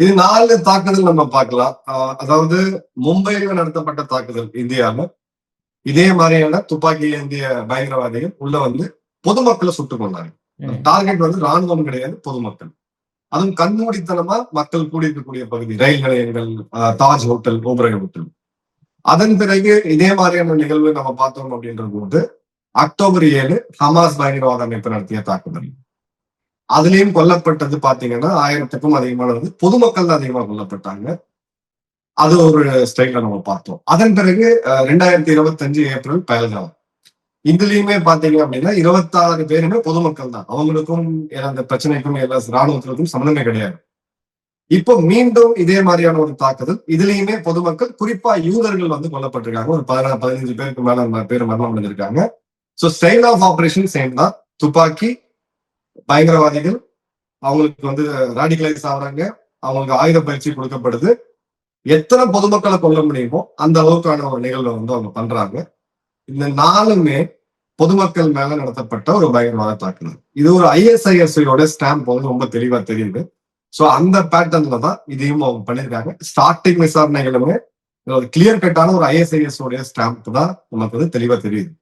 இது 4 தாக்குதல் நம்ம பார்க்கலாம். அதாவது மும்பையில நடத்தப்பட்ட தாக்குதல் இந்தியால. இதே மாதிரியான துப்பாக்கி ஏந்திய பயங்கரவாதிகள் உள்ள வந்து பொதுமக்களை சுட்டுக் கொண்டாங்க. டார்கெட் வந்து ராணுவம் கிடையாது, பொதுமக்கள். அதுவும் கண்மூடித்தனமா மக்கள் கூடியிருக்கக்கூடிய பகுதி, ரயில் நிலையங்கள், தாஜ் ஹோட்டல், ஓபராய் ஹோட்டல். அதன் பிறகு இதே மாதிரியான நிகழ்வு நம்ம பார்த்தோம் அப்படின்ற போது அக்டோபர் 7 ஹமாஸ் பயங்கரவாத அமைப்பு நடத்திய தாக்குதல். அதுலயும் கொல்லப்பட்டது பாத்தீங்கன்னா 1000க்கும் அதிகமானது பொதுமக்கள் தான் அதிகமா கொல்லப்பட்டாங்க. அது ஒரு ஸ்டைல நம்ம பார்த்தோம். அதன் பிறகு 2025 ஏப்ரல் பஹல்காம். இதுலயுமே பாத்தீங்க அப்படின்னா 26 பேருமே பொதுமக்கள் தான். அவங்களுக்கும் அந்த பிரச்சனைக்கும் எல்லா ராணுவத்திற்கும் சம்மந்தமே கிடையாது. இப்போ மீண்டும் இதே மாதிரியான ஒரு தாக்குதல். இதுலயுமே பொதுமக்கள், குறிப்பா யூதர்கள் வந்து கொல்லப்பட்டிருக்காங்க. ஒரு 15 பேருக்கு மேல பேர் மரணம் அடைஞ்சிருக்காங்க. So style of operation same தான். துப்பாக்கி, பயங்கரவாதிகள், அவங்களுக்கு வந்து ராடிகலைஸ் ஆகுறாங்க. அவங்களுக்கு ஆயுத பயிற்சி கொடுக்கப்படுது. எத்தனை பொதுமக்களை கொல்ல முடியுமோ அந்த அளவுக்கான ஒரு நிகழ்வை வந்து அவங்க பண்றாங்க. இந்த 4மே பொதுமக்கள் மேல நடத்தப்பட்ட ஒரு பயங்கரவாத தாக்குதல். இது ஒரு ISIS ஸ்டாம்ப் வந்து ரொம்ப தெளிவா தெரியுது. சோ அந்த பேட்டர்ன்ல தான் இதையும் அவங்க பண்ணிருக்காங்க. ஸ்டார்டிங் விசாரணைகளுமே ஒரு கிளியர் கட்டான ஒரு ISIS ஸ்டாம்ப் தான் நமக்கு வந்து தெளிவா தெரியுது.